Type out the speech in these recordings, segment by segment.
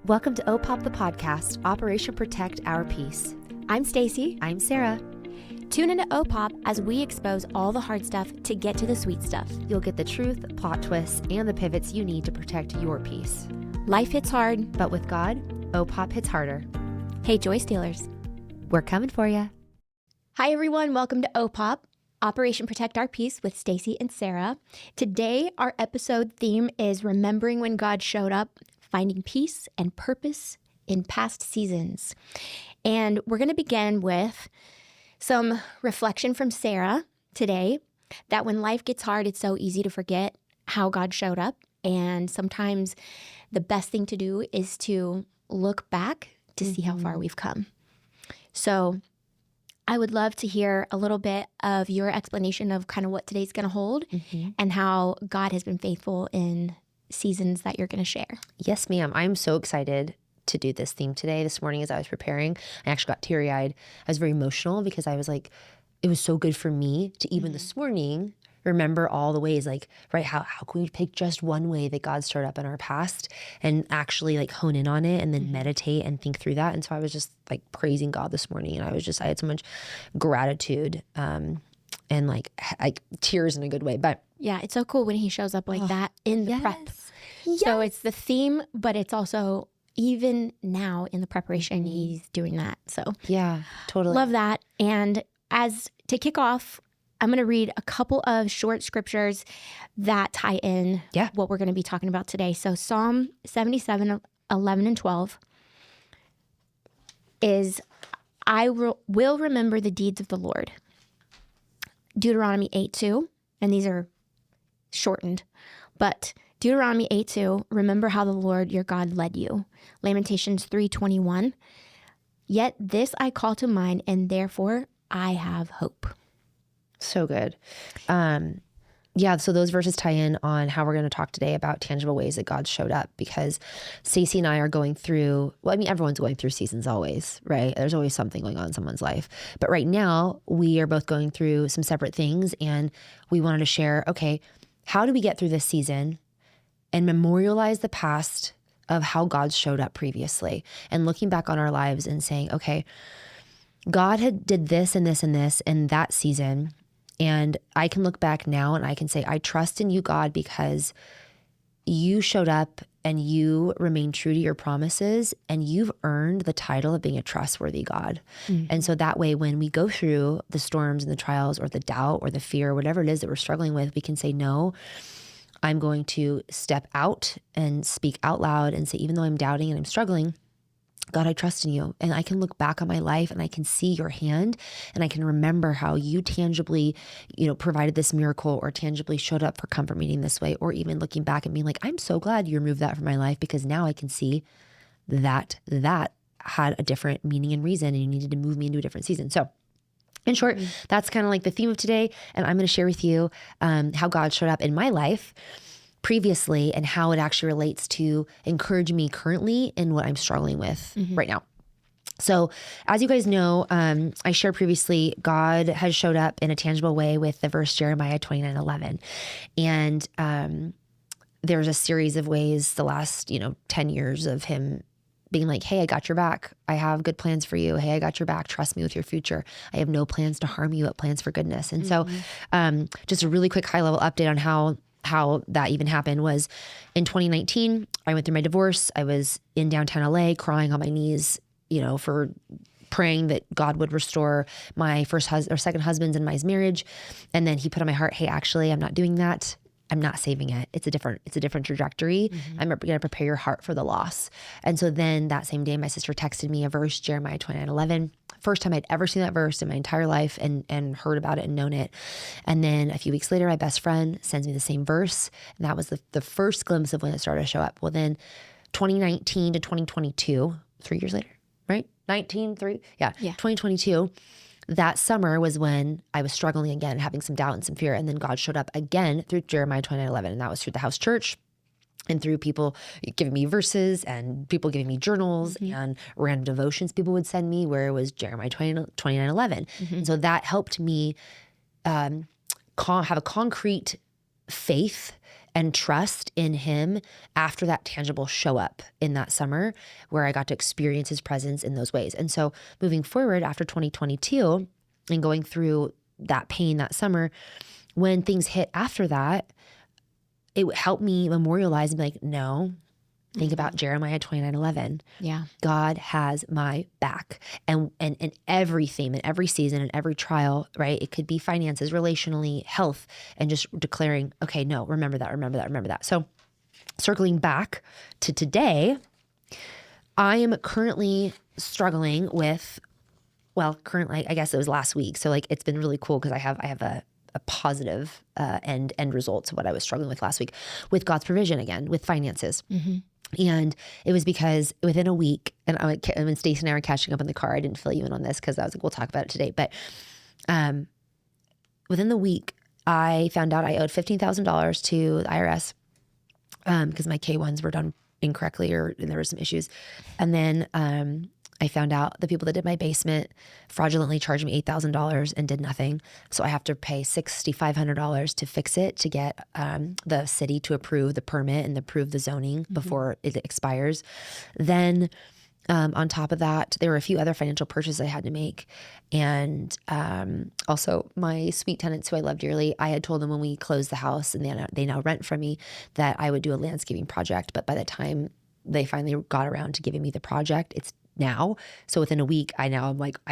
Welcome to O.P.O.P, the podcast, Operation Protect Our Peace. I'm Stacey. I'm Sarah. Tune into O.P.O.P as we expose all the hard stuff to get to the sweet stuff. You'll get the truth, plot twists, and the pivots you need to protect your peace. Life hits hard, but with God, O.P.O.P hits harder. Hey, Joy Stealers. We're coming for you. Hi, everyone. Welcome to O.P.O.P, Operation Protect Our Peace with Stacey and Sarah. Today, our episode theme is remembering when God showed up, finding peace and purpose in past seasons. And we're going to begin with some reflection from Sarah today, that when life gets hard, it's so easy to forget how God showed up. And sometimes the best thing to do is to look back to see how far we've come. So I would love to hear a little bit of your explanation of kind of what today's going to hold and how God has been faithful in seasons that you're going to share. Yes, ma'am. I'm so excited to do this theme today. This morning as I was preparing, I actually got teary-eyed. I was very emotional because I was like, it was so good for me to even this morning remember all the ways, like, right, how can we pick just one way that God showed up in our past and actually like hone in on it and then meditate and think through that. And so I was just like praising God this morning, and I had so much gratitude and like tears in a good way. But yeah, it's so cool when he shows up like that in the prep. Yes. So it's the theme, but it's also even now in the preparation, he's doing that. So yeah, totally. Love that. And as to kick off, I'm going to read a couple of short scriptures that tie in what we're going to be talking about today. So Psalm 77, 11 and 12 is, I will remember the deeds of the Lord. Deuteronomy 8:2, and these are shortened, but Deuteronomy 8:2, remember how the Lord your God led you. Lamentations 3:21, yet this I call to mind, and therefore I have hope. So good. Yeah, so those verses tie in on how we're going to talk today about tangible ways that God showed up, because Stacey and I are going through, well, I mean, everyone's going through seasons always, right? There's always something going on in someone's life. But right now, we are both going through some separate things, and we wanted to share, okay, how do we get through this season and memorialize the past of how God showed up previously, and looking back on our lives and saying, okay, God did this and this and this in that season. And I can look back now and I can say, I trust in you, God, because you showed up and you remained true to your promises, and you've earned the title of being a trustworthy God. And so that way, when we go through the storms and the trials or the doubt or the fear, or whatever it is that we're struggling with, we can say, no, I'm going to step out and speak out loud and say, even though I'm doubting and I'm struggling, God, I trust in you. And I can look back on my life and I can see your hand, and I can remember how you tangibly, provided this miracle, or tangibly showed up for comfort meeting this way, or even looking back and being like, I'm so glad you removed that from my life, because now I can see that had a different meaning and reason, and you needed to move me into a different season. So in short, that's kind of like the theme of today. And I'm going to share with you how God showed up in my life previously, and how it actually relates to encourage me currently in what I'm struggling with right now. So as you guys know, I shared previously, God has showed up in a tangible way with the verse Jeremiah 29:11. And there's a series of ways the last, 10 years of him being like, hey, I got your back. I have good plans for you. Hey, I got your back. Trust me with your future. I have no plans to harm you, but plans for goodness. And so just a really quick high level update on how that even happened was in 2019, I went through my divorce. I was in downtown LA crying on my knees, for praying that God would restore my second husband's and my marriage. And then he put on my heart, hey, actually, I'm not doing that. I'm not saving it. It's a different trajectory. I'm going to prepare your heart for the loss. And so then that same day, my sister texted me a verse, Jeremiah 29:11. First time I'd ever seen that verse in my entire life and heard about it and known it. And then a few weeks later, my best friend sends me the same verse. And that was the first glimpse of when it started to show up. Well, then 2019 to 2022, 3 years later, right? 2022. That summer was when I was struggling again, having some doubt and some fear. And then God showed up again through Jeremiah 29:11. And that was through the house church, and through people giving me verses, and people giving me journals and random devotions people would send me where it was Jeremiah 29:11. And so that helped me have a concrete faith and trust in him after that tangible show up in that summer where I got to experience his presence in those ways. And so moving forward after 2022 and going through that pain that summer, when things hit after that, it helped me memorialize and be like, no, think about Jeremiah 29:11. Yeah. God has my back. And every theme, in every season, in every trial, right? It could be finances, relationally, health, and just declaring, okay, no, remember that, remember that, remember that. So circling back to today, I am currently struggling with, well, currently, I guess it was last week. So like, it's been really cool because I have a positive end result to what I was struggling with last week with God's provision again, with finances. And it was because within a week, and when Stacey and I were catching up in the car, I didn't fill you in on this because I was like, we'll talk about it today. But within the week, I found out I owed $15,000 to the IRS because my K-1s were done incorrectly and there were some issues. And then I found out the people that did my basement fraudulently charged me $8,000 and did nothing. So I have to pay $6,500 to fix it, to get the city to approve the permit and approve the zoning before it expires. Then on top of that, there were a few other financial purchases I had to make. And also my sweet tenants who I love dearly, I had told them when we closed the house and they now rent from me that I would do a landscaping project. But by the time they finally got around to giving me the project, it's now. So within a week, I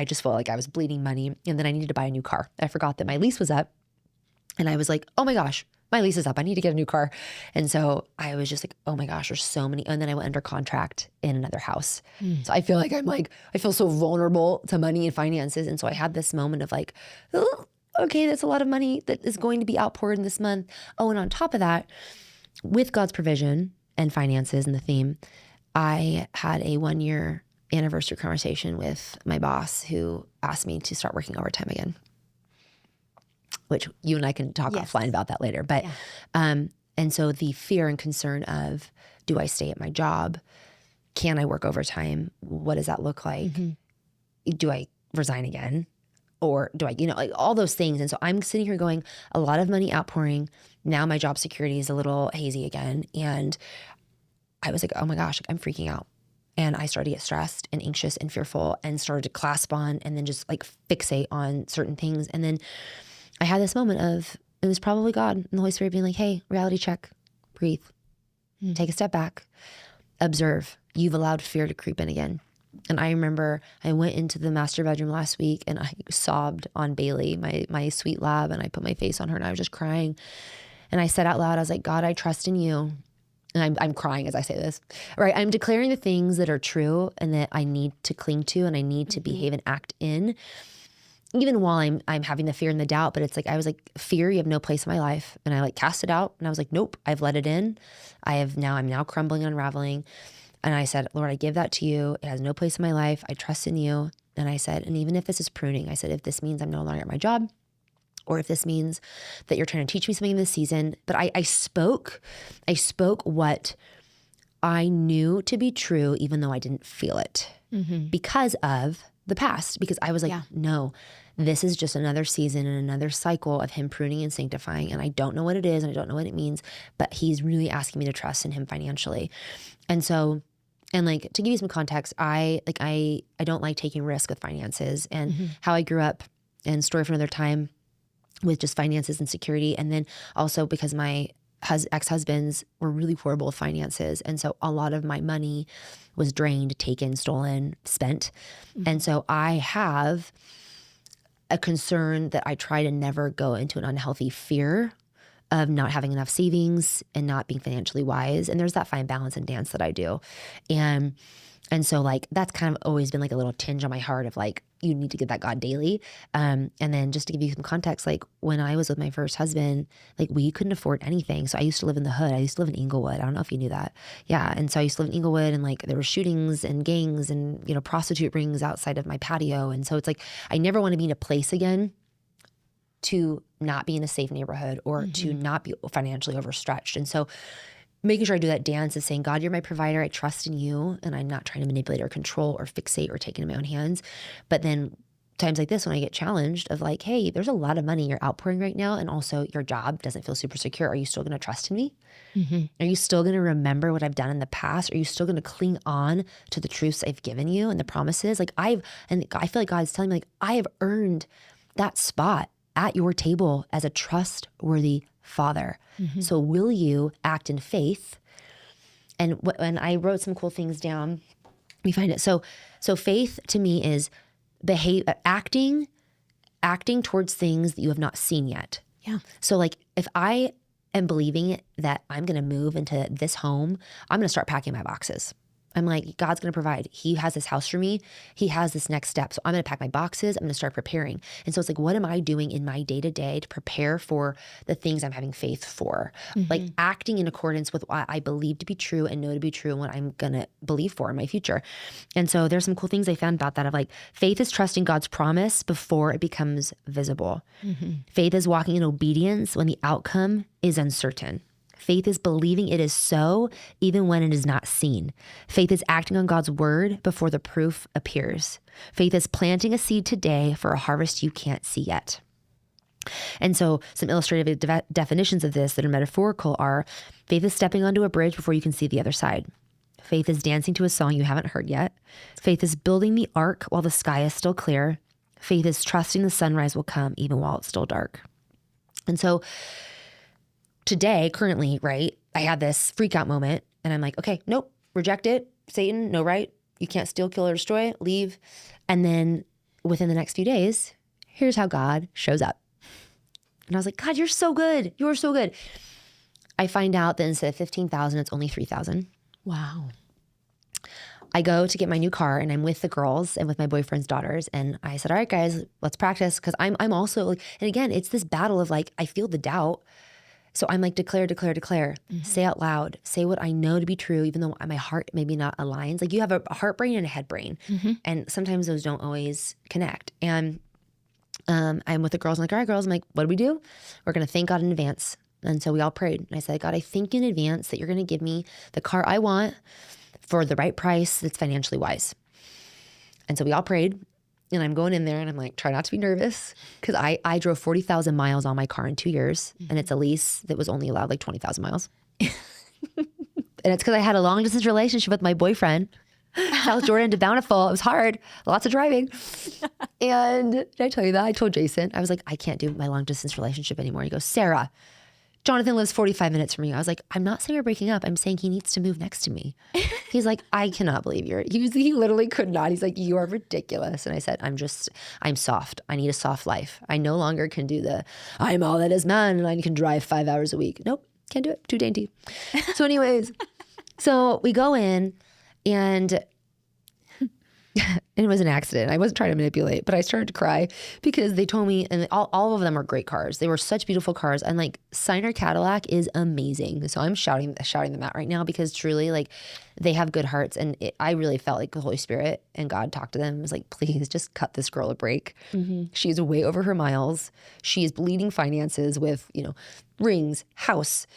just felt like I was bleeding money, and then I needed to buy a new car. I forgot that my lease was up, and I was like, oh my gosh, my lease is up. I need to get a new car. And so I was just like, oh my gosh, there's so many. And then I went under contract in another house. So I feel like I feel so vulnerable to money and finances. And so I had this moment of like, oh, okay, that's a lot of money that is going to be outpoured in this month. Oh, and on top of that, with God's provision and finances and the theme, I had a 1-year anniversary conversation with my boss who asked me to start working overtime again, which you and I can talk offline about that later. But, and so the fear and concern of, do I stay at my job? Can I work overtime? What does that look like? Do I resign again? Or do I, like all those things. And so I'm sitting here going, a lot of money outpouring. Now my job security is a little hazy again. And I was like, oh my gosh, I'm freaking out. And I started to get stressed and anxious and fearful and started to clasp on and then just like fixate on certain things. And then I had this moment of, it was probably God and the Holy Spirit being like, hey, reality check, breathe, take a step back, observe. You've allowed fear to creep in again. And I remember I went into the master bedroom last week and I sobbed on Bailey, my sweet lab, and I put my face on her and I was just crying. And I said out loud, I was like, God, I trust in you. And I'm crying as I say this, right? I'm declaring the things that are true and that I need to cling to and I need to behave and act in, even while I'm having the fear and the doubt. But it's like, I was like, fear, you have no place in my life. And I like cast it out and I was like, nope, I've let it in. I'm now crumbling, unraveling. And I said, Lord, I give that to you. It has no place in my life. I trust in you. And I said, and even if this is pruning, I said, if this means I'm no longer at my job, or if this means that you're trying to teach me something in this season. But I spoke what I knew to be true, even though I didn't feel it because of the past. Because I was like, no, this is just another season and another cycle of him pruning and sanctifying. And I don't know what it is and I don't know what it means, but he's really asking me to trust in him financially. And so, and like, to give you some context, I don't like taking risk with finances and how I grew up, and story for another time, with just finances and security. And then also because my ex-husbands were really horrible with finances. And so a lot of my money was drained, taken, stolen, spent. And so I have a concern that I try to never go into an unhealthy fear of not having enough savings and not being financially wise. And there's that fine balance and dance that I do. And so like, that's kind of always been like a little tinge on my heart of like, you need to give that God daily. And then just to give you some context, like when I was with my first husband, like we couldn't afford anything. So I used to live in the hood. I used to live in Inglewood. I don't know if you knew that. Yeah. And so I used to live in Inglewood, and like there were shootings and gangs and, prostitute rings outside of my patio. And so it's like, I never want to be in a place again to not be in a safe neighborhood or to not be financially overstretched. And so making sure I do that dance is saying, God, you're my provider. I trust in you, and I'm not trying to manipulate or control or fixate or take it in my own hands. But then times like this when I get challenged of like, hey, there's a lot of money you're outpouring right now. And also your job doesn't feel super secure. Are you still going to trust in me? Are you still going to remember what I've done in the past? Are you still going to cling on to the truths I've given you and the promises? Like I feel like God's telling me like, I have earned that spot at your table as a trustworthy father. So will you act in faith? And when I wrote some cool things down, we find it. So faith to me is acting towards things that you have not seen yet. Yeah. So like if I am believing that I'm going to move into this home, I'm going to start packing my boxes. I'm like, God's going to provide. He has this house for me. He has this next step. So I'm going to pack my boxes. I'm going to start preparing. And so it's like, what am I doing in my day to day to prepare for the things I'm having faith for? Like acting in accordance with what I believe to be true and know to be true and what I'm going to believe for in my future. And so there's some cool things I found about that of like, faith is trusting God's promise before it becomes visible. Faith is walking in obedience when the outcome is uncertain. Faith is believing it is so even when it is not seen. Faith is acting on God's word before the proof appears. Faith is planting a seed today for a harvest you can't see yet. And so some illustrative definitions of this that are metaphorical are: faith is stepping onto a bridge before you can see the other side. Faith is dancing to a song you haven't heard yet. Faith is building the ark while the sky is still clear. Faith is trusting the sunrise will come even while it's still dark. And so today, currently, right, I had this freak out moment and I'm like, okay, nope, reject it. Satan, no right. You can't steal, kill, or destroy, leave. And then within the next few days, here's how God shows up. And I was like, God, you're so good. You're so good. I find out that instead of 15,000, it's only 3,000. Wow. I go to get my new car and I'm with the girls and with my boyfriend's daughters. And I said, all right, guys, let's practice. Cause I'm also like, and again, it's this battle of like, I feel the doubt. So I'm like, declare, declare, declare, say out loud, say what I know to be true, even though my heart maybe not aligns. Like you have a heart brain and a head brain. And sometimes those don't always connect. And I'm with the girls. I'm like, all right, girls. I'm like, what do we do? We're going to thank God in advance. And so we all prayed. And I said, God, I thank you in advance that you're going to give me the car I want for the right price that's financially wise. And so we all prayed. And I'm going in there and I'm like, try not to be nervous. Cause I drove 40,000 miles on my car in 2 years. And it's a lease that was only allowed like 20,000 miles. And it's cause I had a long distance relationship with my boyfriend. South Jordan to Bountiful. It was hard. Lots of driving. And did I tell you that? I told Jason, I was like, I can't do my long distance relationship anymore. He goes, Sarah, Jonathan lives 45 minutes from you. I was like, I'm not saying we're breaking up. I'm saying he needs to move next to me. He's like, I cannot believe he literally could not. He's like, you are ridiculous. And I said, I'm soft. I need a soft life. I no longer can do I'm all that is man and I can drive 5 hours a week. Nope, can't do it. Too dainty. So anyways, so we go in and it was an accident. I wasn't trying to manipulate, but I started to cry because they told me, and all of them are great cars. They were such beautiful cars. And like Signer Cadillac is amazing. So I'm shouting them out right now because truly like they have good hearts. And I really felt like the Holy Spirit and God talked to them. It was like, please just cut this girl a break. She's way over her miles. She is bleeding finances with, rings, house,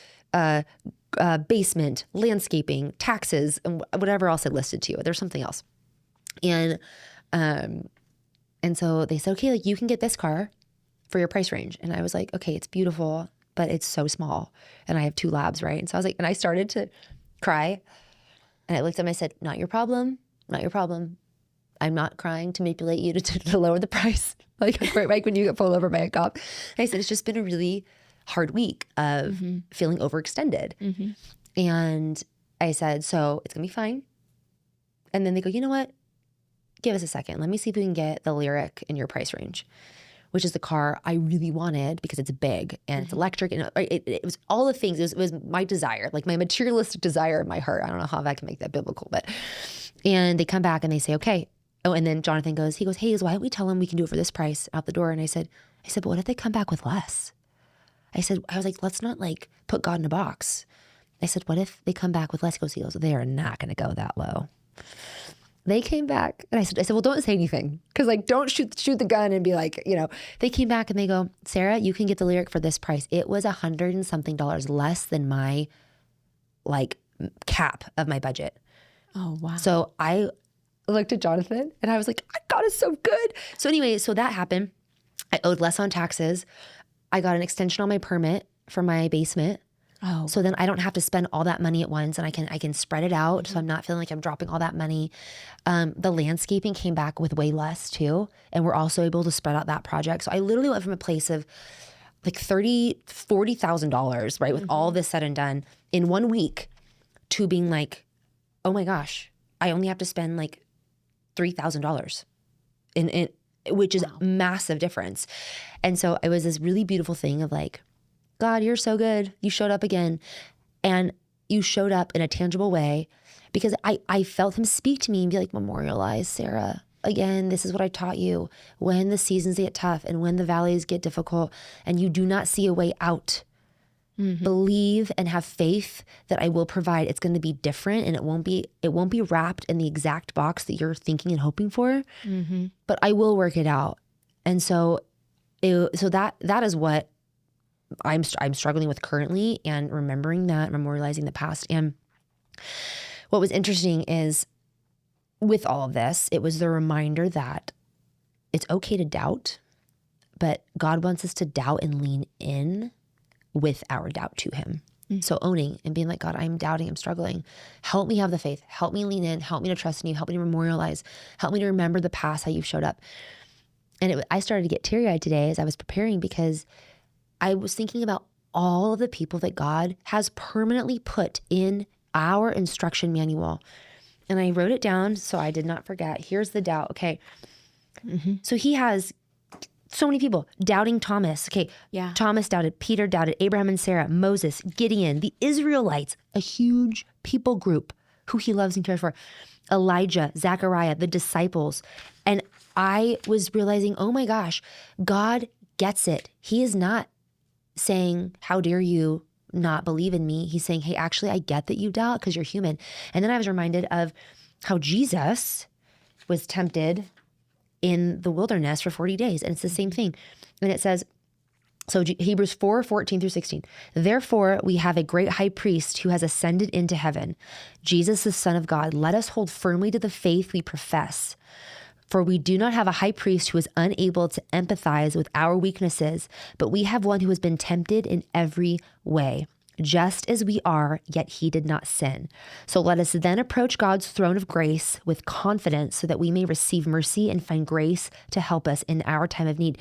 basement, landscaping, taxes, and whatever else I listed to you. There's something else. And so they said, okay, like you can get this car for your price range. And I was like, okay, it's beautiful, but it's so small. And I have 2 labs, right? And so I was like, and I started to cry and I looked at him, I said, not your problem, not your problem. I'm not crying to manipulate you to lower the price. Like when you get pulled over by a cop. And I said, it's just been a really hard week of feeling overextended. And I said, so it's gonna be fine. And then they go, you know what? Give us a second. Let me see if we can get the Lyric in your price range, which is the car I really wanted because it's big and it's electric. And it was all the things. It was my desire, like my materialistic desire in my heart. I don't know how I can make that biblical, and they come back and they say, okay. Oh, and then Jonathan goes, hey, why don't we tell him we can do it for this price out the door? And I said, but what if they come back with less? I was like, let's not like put God in a box. I said, what if they come back with less? He goes, they are not going to go that low. They came back and I said, well, don't say anything. Cause like, don't shoot the gun and be like, they came back and they go, Sarah, you can get the Lyric for this price. It was $100 and something less than my like cap of my budget. Oh, wow. So I looked at Jonathan and I was like, God is so good. So anyway, so that happened. I owed less on taxes. I got an extension on my permit for my basement. Oh. So then I don't have to spend all that money at once, and I can spread it out. So I'm not feeling like I'm dropping all that money. The landscaping came back with way less too. And we're also able to spread out that project. So I literally went from a place of like $40,000, right? With all this said and done in 1 week to being like, oh my gosh, I only have to spend like $3,000 in which is a massive difference. And so it was this really beautiful thing of like, God, you're so good. You showed up again. And you showed up in a tangible way because I felt him speak to me and be like, memorialize, Sarah. Again, this is what I taught you. When the seasons get tough and when the valleys get difficult and you do not see a way out, believe and have faith that I will provide. It's going to be different and it won't be wrapped in the exact box that you're thinking and hoping for, but I will work it out. And so that is what I'm struggling with currently, and remembering that, memorializing the past. And what was interesting is with all of this, it was the reminder that it's okay to doubt, but God wants us to doubt and lean in with our doubt to him. So owning and being like, God, I'm doubting, I'm struggling. Help me have the faith. Help me lean in. Help me to trust in you. Help me to memorialize. Help me to remember the past, how you've showed up. And I started to get teary-eyed today as I was preparing because I was thinking about all of the people that God has permanently put in our instruction manual. And I wrote it down so I did not forget. Here's the doubt. Okay. So he has so many people. Doubting Thomas. Okay. Yeah. Thomas doubted. Peter doubted. Abraham and Sarah. Moses. Gideon. The Israelites. A huge people group who he loves and cares for. Elijah. Zechariah. The disciples. And I was realizing, oh my gosh, God gets it. He is not saying, how dare you not believe in me? He's saying, hey, actually, I get that you doubt because you're human. And then I was reminded of how Jesus was tempted in the wilderness for 40 days. And it's the same thing. And it says, so Hebrews 4:14-16, therefore we have a great high priest who has ascended into heaven, Jesus, the Son of God. Let us hold firmly to the faith we profess. For we do not have a high priest who is unable to empathize with our weaknesses, but we have one who has been tempted in every way, just as we are, yet he did not sin. So let us then approach God's throne of grace with confidence so that we may receive mercy and find grace to help us in our time of need.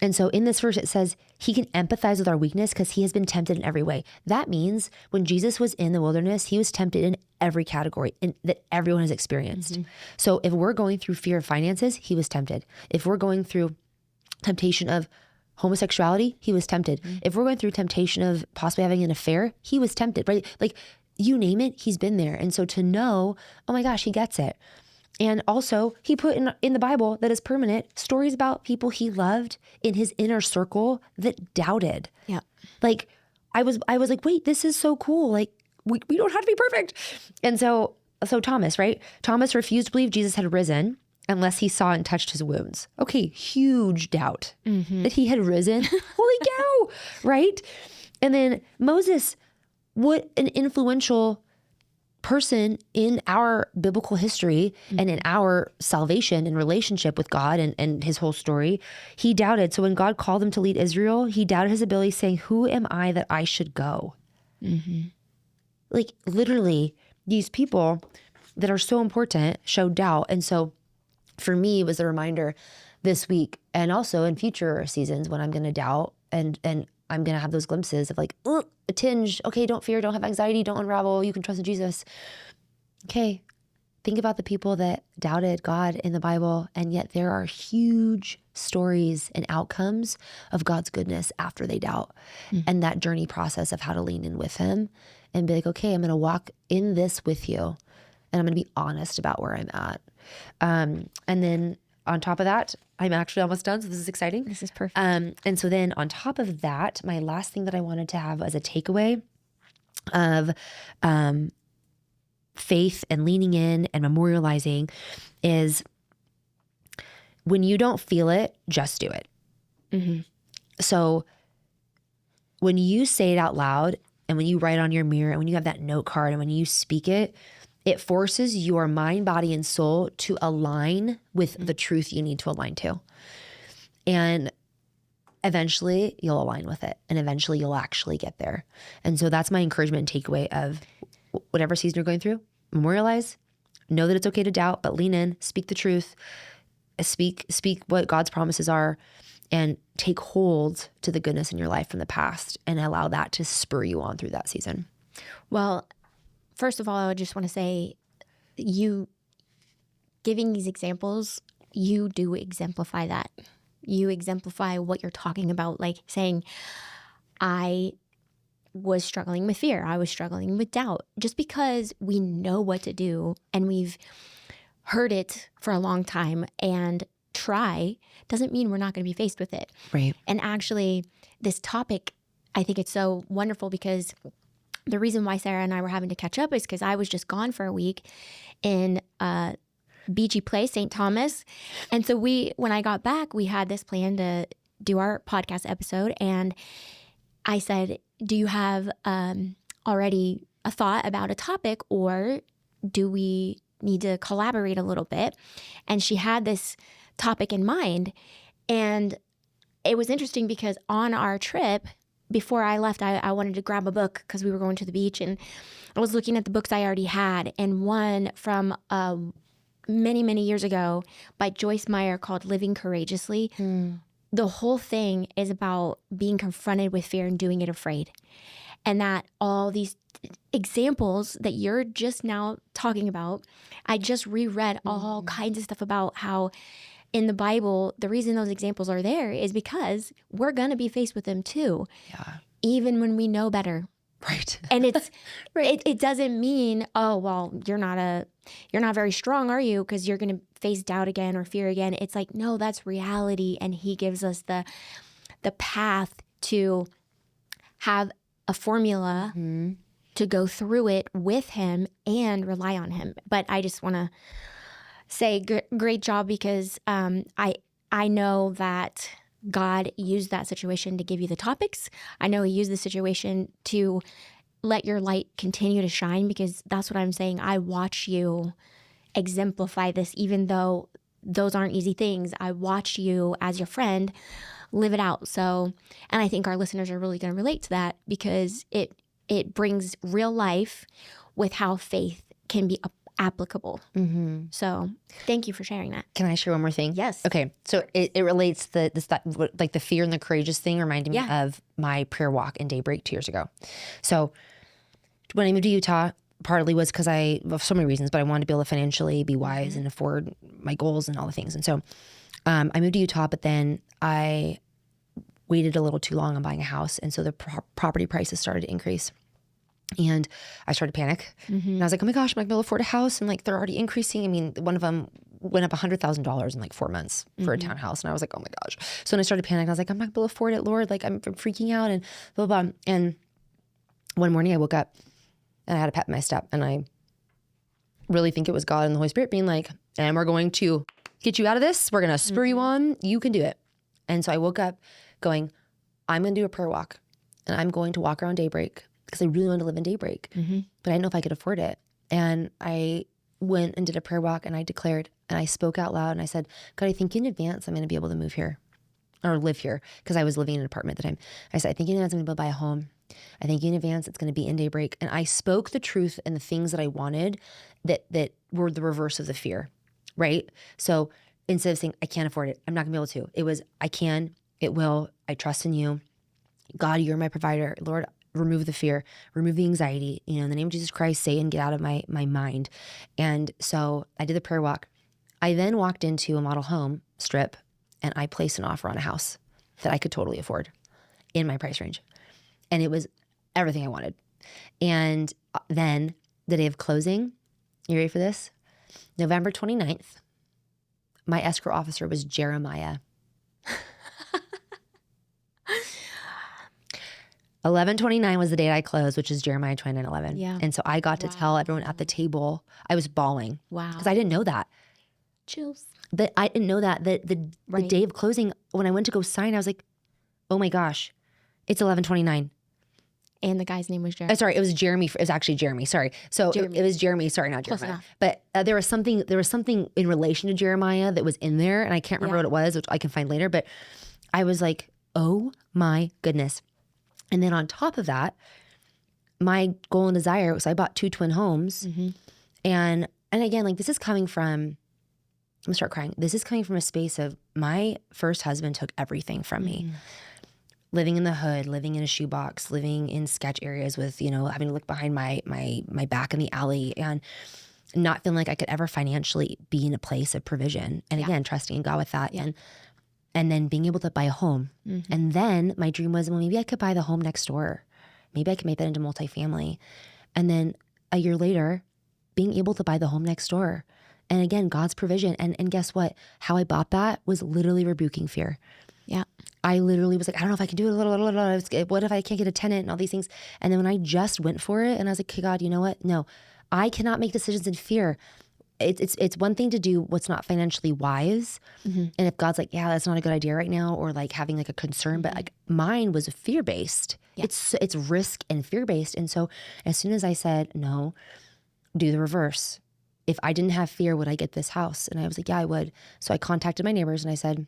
And so in this verse, it says he can empathize with our weakness because he has been tempted in every way. That means when Jesus was in the wilderness, he was tempted in every category that everyone has experienced. So if we're going through fear of finances, he was tempted. If we're going through temptation of homosexuality, he was tempted. If we're going through temptation of possibly having an affair, he was tempted, right? Like you name it, he's been there. And so to know, oh my gosh, he gets it. And also he put in the Bible that is permanent stories about people he loved in his inner circle that doubted. Yeah. Like I was like, wait, this is so cool. Like we don't have to be perfect. And so Thomas, right? Thomas refused to believe Jesus had risen unless he saw and touched his wounds. Okay. Huge doubt that he had risen. Holy cow. Right. And then Moses, what an influential person in our biblical history and in our salvation and relationship with God and his whole story, he doubted. So when God called him to lead Israel, he doubted his ability, saying, who am I that I should go? Like literally these people that are so important show doubt. And so for me, it was a reminder this week and also in future seasons when I'm going to doubt and I'm going to have those glimpses of like, a tinge. Okay, don't fear, don't have anxiety, don't unravel. You can trust in Jesus. Okay, think about the people that doubted God in the Bible, and yet there are huge stories and outcomes of God's goodness after they doubt and that journey process of how to lean in with him and be like, okay, I'm going to walk in this with you and I'm going to be honest about where I'm at. And then on top of that, I'm actually almost done. So this is exciting. This is perfect. And so then on top of that, my last thing that I wanted to have as a takeaway of faith and leaning in and memorializing is when you don't feel it, just do it. So when you say it out loud and when you write on your mirror and when you have that note card and when you speak it, It forces your mind, body, and soul to align with the truth you need to align to. And eventually you'll align with it, and eventually you'll actually get there. And so that's my encouragement and takeaway of whatever season you're going through. Memorialize, know that it's okay to doubt, but lean in, speak the truth, speak what God's promises are, and take hold to the goodness in your life from the past and allow that to spur you on through that season. Well, first of all, I just want to say, you giving these examples, you do exemplify that. You exemplify what you're talking about, like saying, I was struggling with fear. I was struggling with doubt. Just because we know what to do and we've heard it for a long time and try doesn't mean we're not going to be faced with it. Right. And actually, this topic, I think it's so wonderful because the reason why Sarah and I were having to catch up is because I was just gone for a week in beachy place, St. Thomas. And so when I got back, we had this plan to do our podcast episode. And I said, do you have already a thought about a topic, or do we need to collaborate a little bit? And she had this topic in mind. And it was interesting because on our trip, before I left, I wanted to grab a book because we were going to the beach, and I was looking at the books I already had, and one from many, many years ago by Joyce Meyer called Living Courageously. The whole thing is about being confronted with fear and doing it afraid. And that all these examples that you're just now talking about, I just reread all kinds of stuff about how in the Bible, the reason those examples are there is because we're going to be faced with them too. Yeah. Even when we know better. Right. And it's it doesn't mean, oh, well, you're not very strong, are you? Because you're going to face doubt again or fear again. It's like, no, that's reality. And he gives us the path to have a formula to go through it with him and rely on him. But I just want to say great job, because I know that God used that situation to give you the topics. I know he used the situation to let your light continue to shine, because that's what I'm saying. I watch you exemplify this, even though those aren't easy things. I watch you as your friend live it out. So, and I think our listeners are really going to relate to that, because it brings real life with how faith can be applicable. So thank you for sharing that. Can I share one more thing? Yes. Okay. So it relates like the fear and the courageous thing reminded me of my prayer walk in Daybreak 2 years ago. So when I moved to Utah, partly was because of so many reasons, but I wanted to be able to financially be wise and afford my goals and all the things. And so I moved to Utah, but then I waited a little too long on buying a house. And so the property prices started to increase. And I started to panic. And I was like, oh my gosh, I'm not gonna be able to afford a house. And like, they're already increasing. I mean, one of them went up $100,000 in like 4 months for a townhouse. And I was like, oh my gosh. So when I started panicking, I was like, I'm not gonna be able to afford it, Lord. Like, I'm freaking out and blah, blah, blah. And one morning I woke up and I had a pep in my step. And I really think it was God and the Holy Spirit being like, and we're going to get you out of this. We're gonna spur you on. You can do it. And so I woke up going, I'm gonna do a prayer walk, and I'm going to walk around Daybreak, because I really wanted to live in Daybreak, but I didn't know if I could afford it. And I went and did a prayer walk, and I declared, and I spoke out loud, and I said, God, I think in advance I'm going to be able to move here or live here, because I was living in an apartment at the time. I said, I think in advance I'm going to be able to buy a home. I think in advance it's going to be in Daybreak. And I spoke the truth and the things that I wanted that were the reverse of the fear, right? So instead of saying, I can't afford it, I'm not going to be able to, it was, I can, it will, I trust in you. God, you're my provider. Lord, remove the fear, remove the anxiety, in the name of Jesus Christ, Satan, get out of my mind. And so I did the prayer walk. I then walked into a model home strip, and I placed an offer on a house that I could totally afford in my price range. And it was everything I wanted. And then the day of closing, you ready for this? November 29th, my escrow officer was Jeremiah. 11/29 was the date I closed, which is Jeremiah 29:11. Yeah. And so I got to tell everyone at the table, I was bawling. Wow. Because I didn't know that. Chills. I didn't know that. The day of closing, when I went to go sign, I was like, oh my gosh, it's 11/29. And the guy's name was Jeremy. Sorry, it was Jeremy. It was actually Jeremy. Sorry. So Jeremy. it was Jeremy. Sorry, not Close Jeremiah. enough. But there was something in relation to Jeremiah that was in there, and I can't remember what it was, which I can find later. But I was like, oh my goodness. And then on top of that, my goal and desire was I bought 2 twin homes, and again, like this is coming from. I'm gonna start crying. This is coming from a space of my first husband took everything from me. Living in the hood, living in a shoebox, living in sketch areas with, having to look behind my back in the alley and not feeling like I could ever financially be in a place of provision. And again, trusting in God with that. And then being able to buy a home. And then my dream was, well, maybe I could buy the home next door. Maybe I could make that into multifamily. And then a year later, being able to buy the home next door. And again, God's provision. And guess what? How I bought that was literally rebuking fear. Yeah. I literally was like, I don't know if I can do it. What if I can't get a tenant and all these things? And then when I just went for it and I was like, okay, God, you know what? No, I cannot make decisions in fear. It's one thing to do what's not financially wise. And if God's like, yeah, that's not a good idea right now, or like having like a concern, but like mine was fear-based. Yeah. It's risk and fear-based. And so as soon as I said, no, do the reverse. If I didn't have fear, would I get this house? And I was like, yeah, I would. So I contacted my neighbors and I said,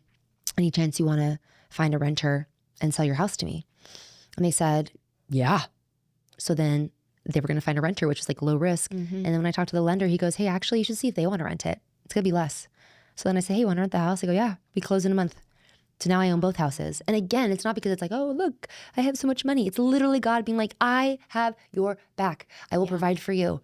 any chance you want to find a renter and sell your house to me? And they said, yeah. So then they were going to find a renter, which was like low risk. And then when I talked to the lender, he goes, hey, actually, you should see if they want to rent it. It's going to be less. So then I say, hey, you want to rent the house? I go, yeah, we close in a month. So now I own both houses. And again, it's not because it's like, oh, look, I have so much money. It's literally God being like, I have your back. I will provide for you.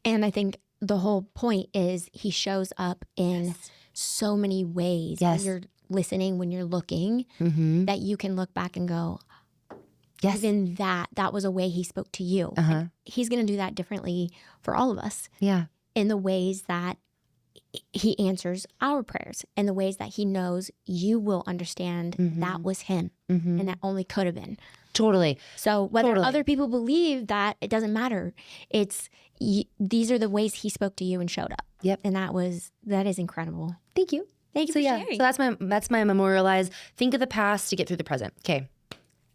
And I think the whole point is he shows up in so many ways. When you're listening, when you're looking, that you can look back and go, even that was a way he spoke to you. And he's going to do that differently for all of us. Yeah. In the ways that he answers our prayers, and the ways that he knows you will understand that was him and that only could have been. Totally. So whether other people believe that, it doesn't matter. These are the ways he spoke to you and showed up. Yep. And that is incredible. Thank you. Thank you for sharing. So that's my memorialize. Think of the past to get through the present. Okay.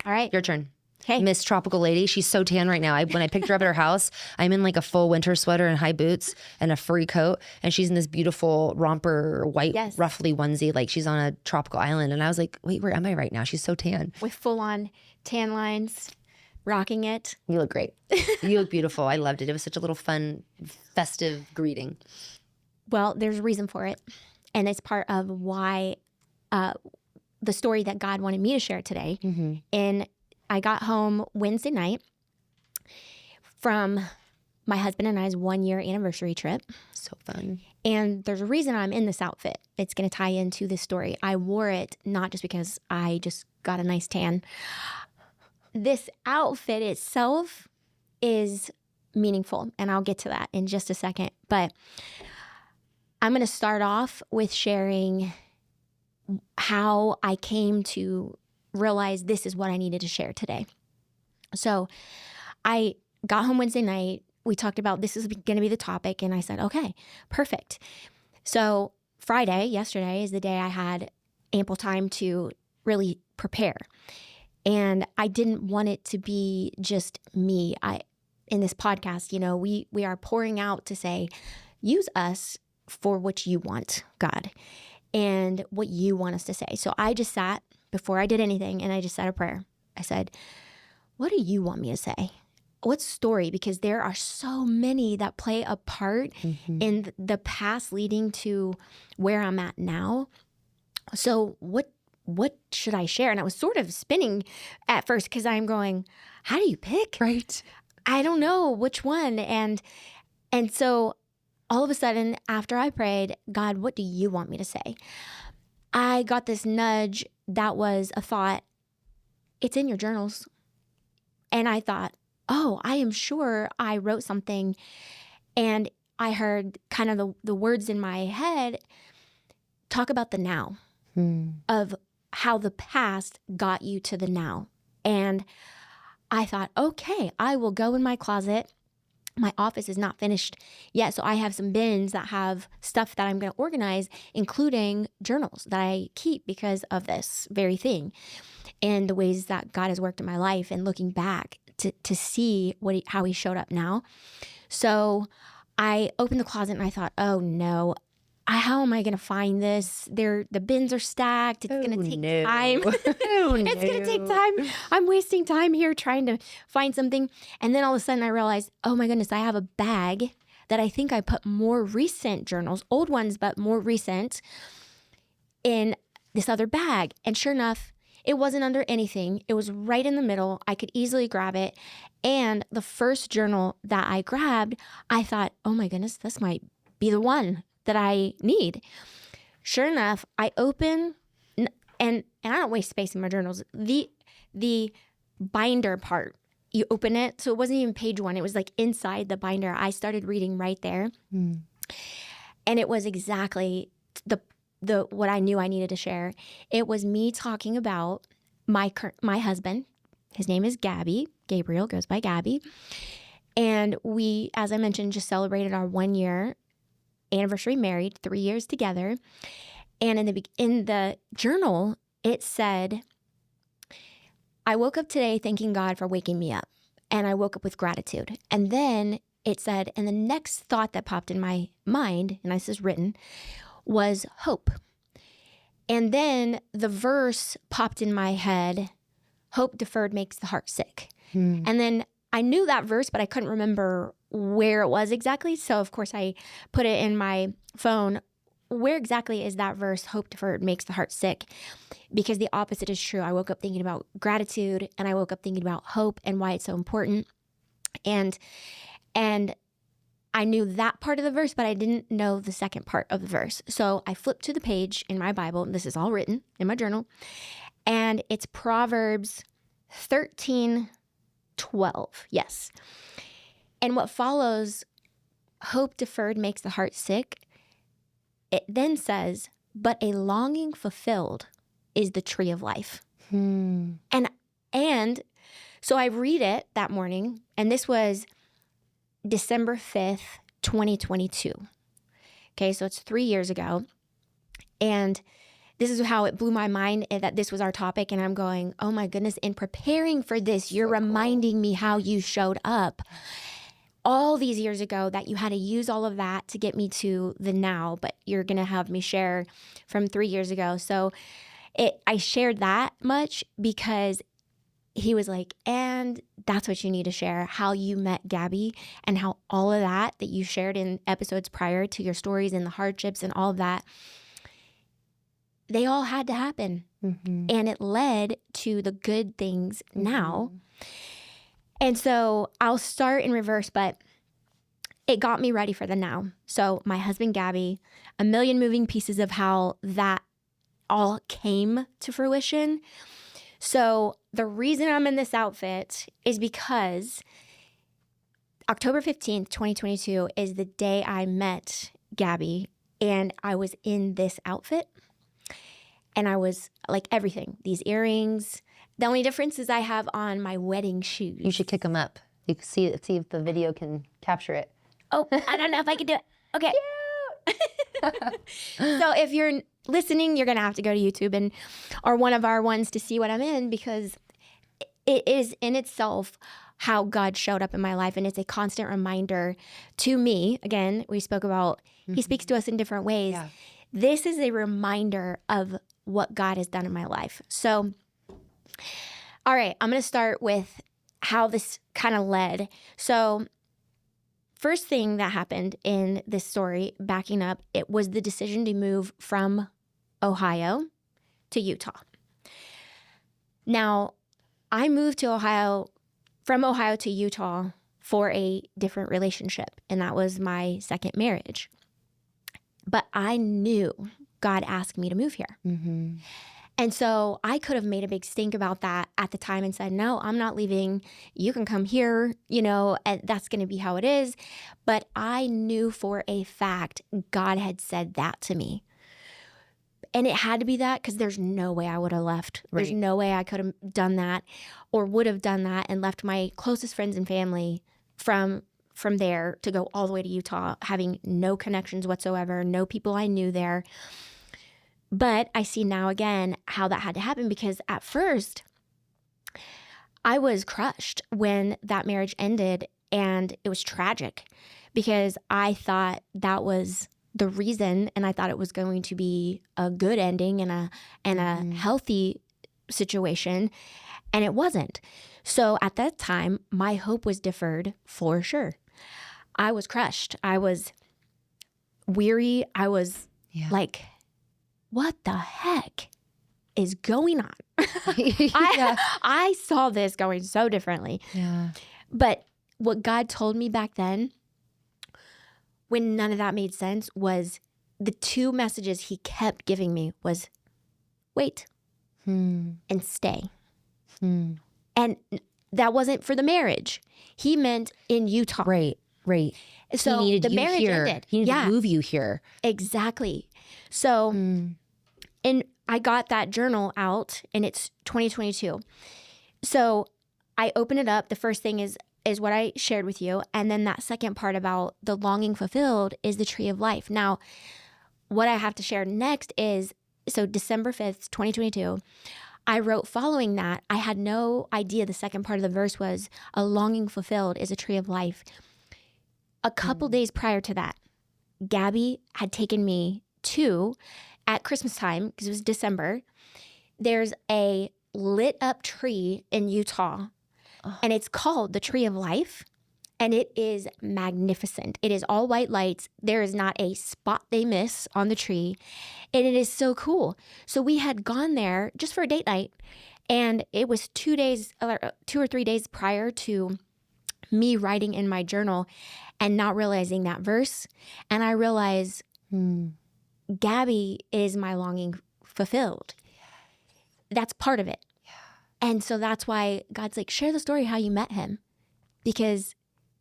All right. Your turn. Hey. Miss Tropical Lady. She's so tan right now. When I picked her up at her house, I'm in like a full winter sweater and high boots and a furry coat. And she's in this beautiful romper white ruffly onesie. Like she's on a tropical island. And I was like, wait, where am I right now? She's so tan. With full on tan lines, rocking it. You look great. You look beautiful. I loved it. It was such a little fun, festive greeting. Well, there's a reason for it. And it's part of why the story that God wanted me to share today. And I got home Wednesday night from my husband and I's 1-year anniversary trip. So fun. And there's a reason I'm in this outfit. It's going to tie into this story. I wore it not just because I just got a nice tan. This outfit itself is meaningful, and I'll get to that in just a second. But I'm going to start off with sharing how I came to realize this is what I needed to share today. So I got home Wednesday night. We talked about this is going to be the topic, and I said, okay, perfect. So Friday, yesterday, is the day I had ample time to really prepare. And I didn't want it to be just me. In this podcast, we are pouring out to say, use us for what you want, God, and what you want us to say. So I just sat before I did anything, and I just said a prayer. I said, what do you want me to say? What story? Because there are so many that play a part in the past leading to where I'm at now. So what should I share? And I was sort of spinning at first because I'm going, how do you pick? Right. I don't know which one. And so all of a sudden, after I prayed, God, what do you want me to say? I got this nudge that was a thought, it's in your journals. And I thought, oh, I am sure I wrote something. And I heard kind of the words in my head talk about the now, of how the past got you to the now. And I thought, okay, I will go in my closet, my office is not finished yet. So I have some bins that have stuff that I'm going to organize, including journals that I keep because of this very thing and the ways that God has worked in my life and looking back to see how he showed up now. So I opened the closet and I thought, oh no, how am I going to find this? The bins are stacked. It's going to take time. It's going to take time. I'm wasting time here trying to find something. And then all of a sudden I realized, oh my goodness, I have a bag that I think I put more recent journals, old ones, but more recent, in this other bag. And sure enough, it wasn't under anything. It was right in the middle. I could easily grab it. And the first journal that I grabbed, I thought, oh my goodness, this might be the one that I need. Sure enough, I open, and I don't waste space in my journals. The binder part, you open it. So it wasn't even page one. It was like inside the binder. I started reading right there. And it was exactly the what I knew I needed to share. It was me talking about my husband. His name is Gabriel goes by Gabby. And we, as I mentioned, just celebrated our 1 year anniversary married, 3 years together. And in the journal, it said, I woke up today thanking God for waking me up. And I woke up with gratitude. And then it said, and the next thought that popped in my mind, and this is written, was hope. And then the verse popped in my head, hope deferred makes the heart sick. And then I knew that verse, but I couldn't remember where it was exactly. So of course I put it in my phone. Where exactly is that verse, hope deferred makes the heart sick? Because the opposite is true. I woke up thinking about gratitude, and I woke up thinking about hope and why it's so important. And I knew that part of the verse, but I didn't know the second part of the verse. So I flipped to the page in my Bible, and this is all written in my journal, and it's Proverbs 13:12. Yes. And what follows, hope deferred makes the heart sick. It then says, but a longing fulfilled is the tree of life. And so I read it that morning, and this was December 5th, 2022. Okay, so it's 3 years ago. And this is how it blew my mind that this was our topic. And I'm going, oh my goodness, in preparing for this, you're reminding me how you showed up all these years ago, that you had to use all of that to get me to the now, but you're going to have me share from 3 years ago. So I shared that much because he was like, and that's what you need to share, how you met Gabby and how all of that you shared in episodes prior to your stories and the hardships and all of that, they all had to happen. And it led to the good things now. And so I'll start in reverse, but it got me ready for the now. So my husband, Gabby, a million moving pieces of how that all came to fruition. So the reason I'm in this outfit is because October 15th, 2022 is the day I met Gabby, and I was in this outfit, and I was like everything, these earrings. The only difference is I have on my wedding shoes. You should kick them up. You can see if the video can capture it. Oh, I don't know if I can do it. Okay. So if you're listening, you're going to have to go to YouTube or one of our ones to see what I'm in, because it is in itself how God showed up in my life. And it's a constant reminder to me. Again, we spoke about, he speaks to us in different ways. Yeah. This is a reminder of what God has done in my life. So, all right, I'm going to start with how this kind of led. So first thing that happened in this story, backing up, it was the decision to move from Ohio to Utah. Now, I moved to from Ohio to Utah for a different relationship, and that was my second marriage. But I knew God asked me to move here. And so I could have made a big stink about that at the time and said, no, I'm not leaving. You can come here, and that's going to be how it is. But I knew for a fact God had said that to me. And it had to be that, because there's no way I would have left. Right. There's no way I could have done that or would have done that and left my closest friends and family from from there to go all the way to Utah, having no connections whatsoever, no people I knew there. But I see now again how that had to happen, because at first I was crushed when that marriage ended, and it was tragic because I thought that was the reason, and I thought it was going to be a good ending and a healthy situation, and it wasn't. So at that time, my hope was deferred for sure. I was crushed. I was weary. I was like, what the heck is going on? I saw this going so differently. Yeah. But what God told me back then, when none of that made sense, was the two messages he kept giving me was wait and stay. And that wasn't for the marriage. He meant in Utah. Right. So he needed the you marriage here. ended. He needed to move you here. Exactly. So, and I got that journal out, and it's 2022. So I open it up. The first thing is what I shared with you. And then that second part about the longing fulfilled is the tree of life. Now, what I have to share next is, so December 5th, 2022, I wrote following that. I had no idea the second part of the verse was a longing fulfilled is a tree of life. A couple days prior to that, Gabby had taken me to, at Christmas time, because it was December, there's a lit up tree in Utah, and it's called the Tree of Life, and it is magnificent. It is all white lights. There is not a spot they miss on the tree, and it is so cool. So we had gone there just for a date night, and it was 2 or 3 days prior to me writing in my journal and not realizing that verse. And I realized Gabby is my longing fulfilled. That's part of it. And so that's why God's like, share the story how you met him, because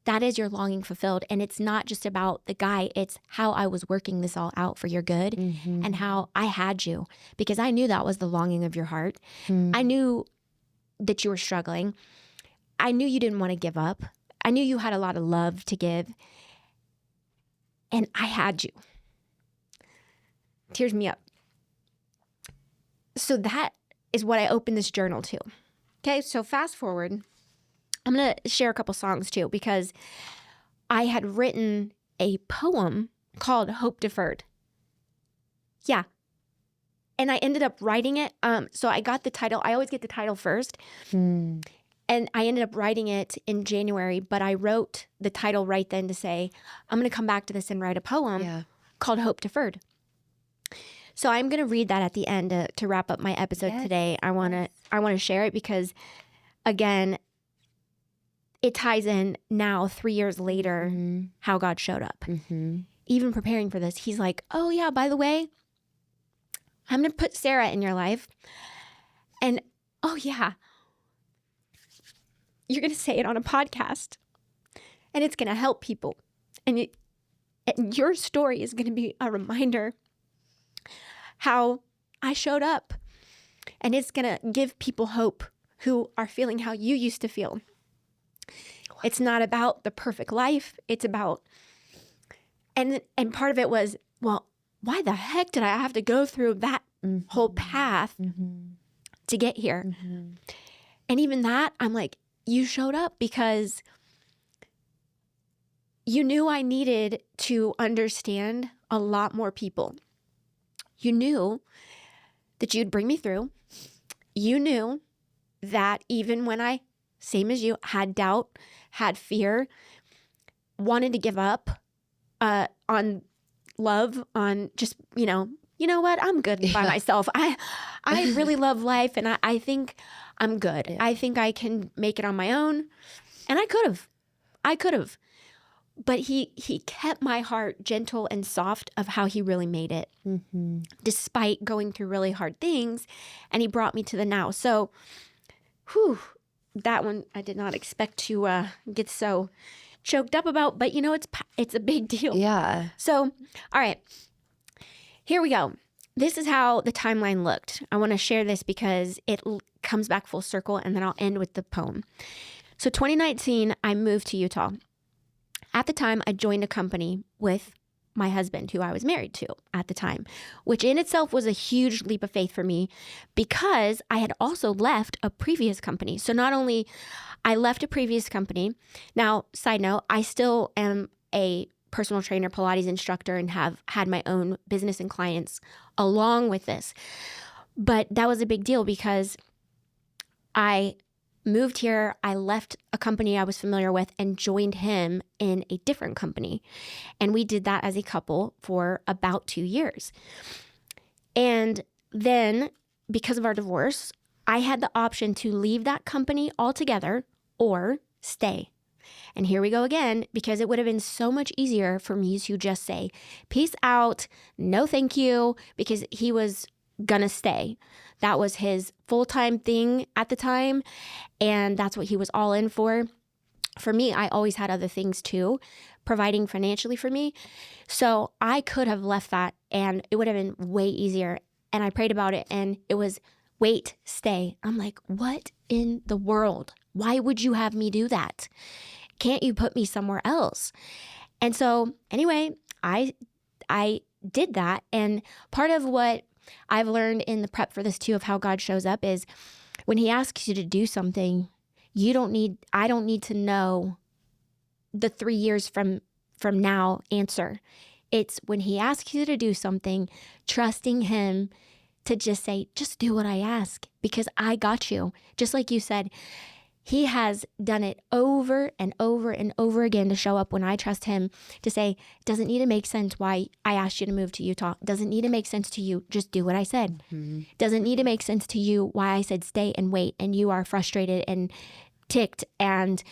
that is your longing fulfilled. And it's not just about the guy. It's how I was working this all out for your good and how I had you, because I knew that was the longing of your heart. I knew that you were struggling. I knew you didn't want to give up. I knew you had a lot of love to give. And I had you. Tears me up. So that is what I opened this journal to. Okay, so fast forward. I'm going to share a couple songs too, because I had written a poem called Hope Deferred. Yeah. And I ended up writing it. So I got the title. I always get the title first. And I ended up writing it in January, but I wrote the title right then to say, I'm going to come back to this and write a poem called Hope Deferred. So I'm going to read that at the end to wrap up my episode today. I want to share it because, again, it ties in now 3 years later how God showed up. Even preparing for this, he's like, oh yeah, by the way, I'm going to put Sarah in your life. And oh yeah, you're going to say it on a podcast, and it's going to help people. And your story is going to be a reminder how I showed up, and it's going to give people hope who are feeling how you used to feel. It's not about the perfect life. It's about, and part of it was, well, why the heck did I have to go through that whole path to get here? And even that, I'm like, you showed up because you knew I needed to understand a lot more people. You knew that you'd bring me through. You knew that even when I, same as you, had doubt, had fear, wanted to give up on love, on just, you know what, I'm good by myself. I really love life, and I think I'm good. I think I can make it on my own. And I could have. But he kept my heart gentle and soft of how he really made it, despite going through really hard things. And he brought me to the now. So, that one I did not expect to get so choked up about. But, it's a big deal. Yeah. So, all right, here we go. This is how the timeline looked. I want to share this because it comes back full circle, and then I'll end with the poem. So 2019, I moved to Utah. At the time, I joined a company with my husband, who I was married to at the time, which in itself was a huge leap of faith for me because I had also left a previous company. So not only I left a previous company, now, side note, I still am a personal trainer, Pilates instructor, and have had my own business and clients along with this. But that was a big deal because I moved here, I left a company I was familiar with and joined him in a different company. And we did that as a couple for about 2 years. And then because of our divorce, I had the option to leave that company altogether or stay. And here we go again, because it would have been so much easier for me to just say, peace out, no thank you, because he was gonna stay. That was his full-time thing at the time, and that's what he was all in for. For me, I always had other things too, providing financially for me. So I could have left that and it would have been way easier. And I prayed about it and it was, wait, stay. I'm like, what in the world? Why would you have me do that? Can't you put me somewhere else? And so anyway, I did that. And part of what I've learned in the prep for this too of how God shows up is when he asks you to do something, I don't need to know the 3 years from now answer. It's when he asks you to do something, trusting him to just say, just do what I ask because I got you. Just like you said, he has done it over and over and over again to show up when I trust him to say, doesn't need to make sense why I asked you to move to Utah. Doesn't need to make sense to you. Just do what I said. Mm-hmm. Doesn't need to make sense to you why I said stay and wait and you are frustrated and ticked and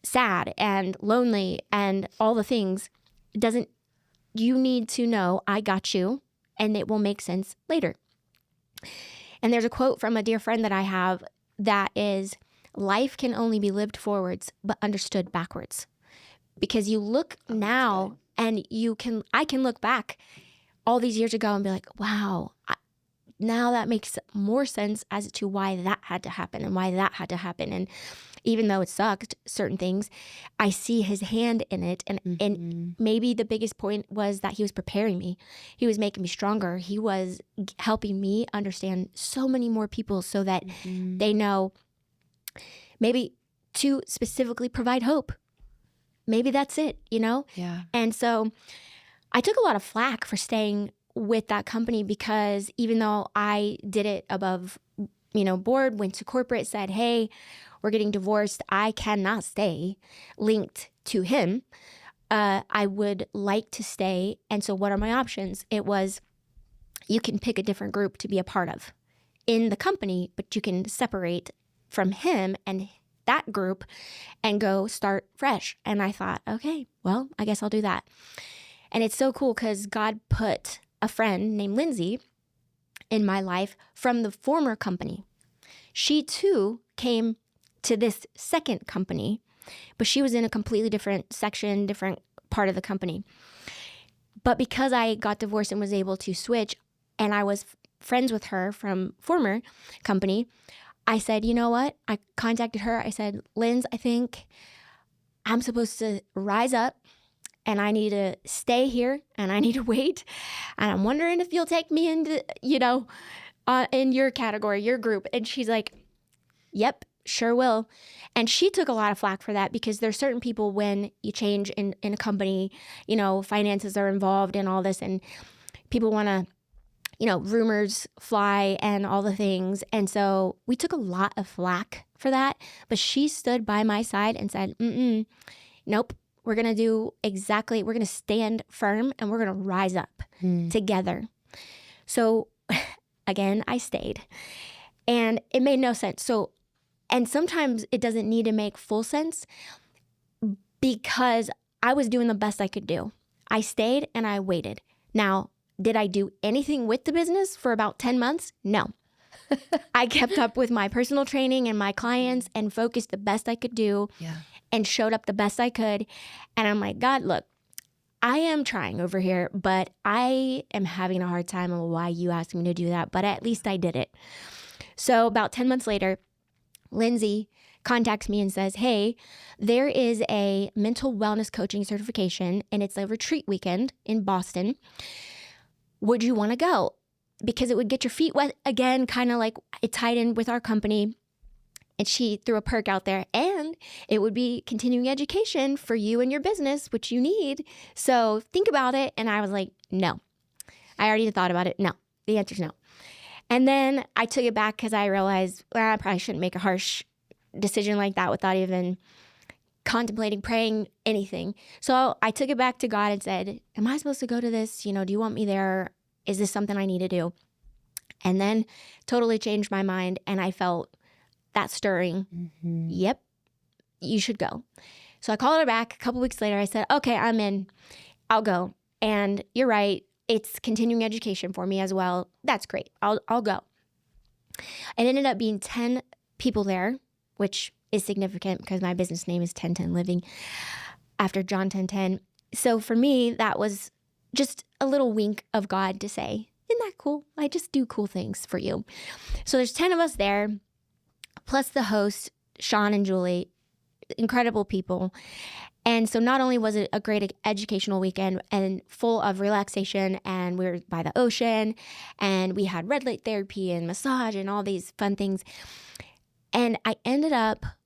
sad and lonely and all the things. You need to know I got you and it will make sense later. And there's a quote from a dear friend that I have that is, life can only be lived forwards, but understood backwards. Because you look now and I can look back all these years ago and be like, wow, now that makes more sense as to why that had to happen and why that had to happen. And even though it sucked, certain things, I see his hand in it. And maybe the biggest point was that he was preparing me. He was making me stronger. He was helping me understand so many more people so that they know maybe to specifically provide hope. Maybe that's it, you know? Yeah. And so I took a lot of flack for staying with that company because even though I did it above, board, went to corporate, said, hey, we're getting divorced, I cannot stay linked to him. I would like to stay. And so what are my options? It was, you can pick a different group to be a part of in the company, but you can separate from him and that group and go start fresh. And I thought, okay, well, I guess I'll do that. And it's so cool because God put a friend named Lindsay in my life from the former company. She too came to this second company, but she was in a completely different section, different part of the company. But because I got divorced and was able to switch and I was friends with her from former company, I said, you know what? I contacted her. I said, Linz, I think I'm supposed to rise up and I need to stay here and I need to wait. And I'm wondering if you'll take me into, in your category, your group. And she's like, yep, sure will. And she took a lot of flack for that because there's certain people when you change in a company, finances are involved in all this and people want to, rumors fly and all the things. And so we took a lot of flack for that, but she stood by my side and said, nope, we're going to stand firm and we're going to rise up together. So again, I stayed and it made no sense. So, and sometimes it doesn't need to make full sense because I was doing the best I could do. I stayed and I waited. Now, did I do anything with the business for about 10 months? No. I kept up with my personal training and my clients and focused the best I could do and showed up the best I could. And I'm like, God, look, I am trying over here, but I am having a hard time on why you asked me to do that. But at least I did it. So about 10 months later, Lindsay contacts me and says, hey, there is a mental wellness coaching certification and it's a retreat weekend in Boston. Would you want to go? Because it would get your feet wet again, kind of like it tied in with our company. And she threw a perk out there, and it would be continuing education for you and your business, which you need. So think about it. And I was like, no. I already thought about it. No. The answer's no. And then I took it back because I realized, well, I probably shouldn't make a harsh decision like that without even contemplating, praying, anything. So I took it back to God and said, am I supposed to go to this? Do you want me there? Is this something I need to do? And then totally changed my mind, and I felt that stirring. Yep, you should go. So I called her back a couple weeks later. I said, okay, I'm in. I'll go. And you're right. It's continuing education for me as well. That's great. I'll go. It ended up being 10 people there, which is significant because my business name is 1010 Living after John 10:10. So for me, that was just a little wink of God to say, isn't that cool? I just do cool things for you. So there's 10 of us there, plus the host, Sean and Julie, incredible people. And so not only was it a great educational weekend and full of relaxation, and we were by the ocean, and we had red light therapy and massage and all these fun things. And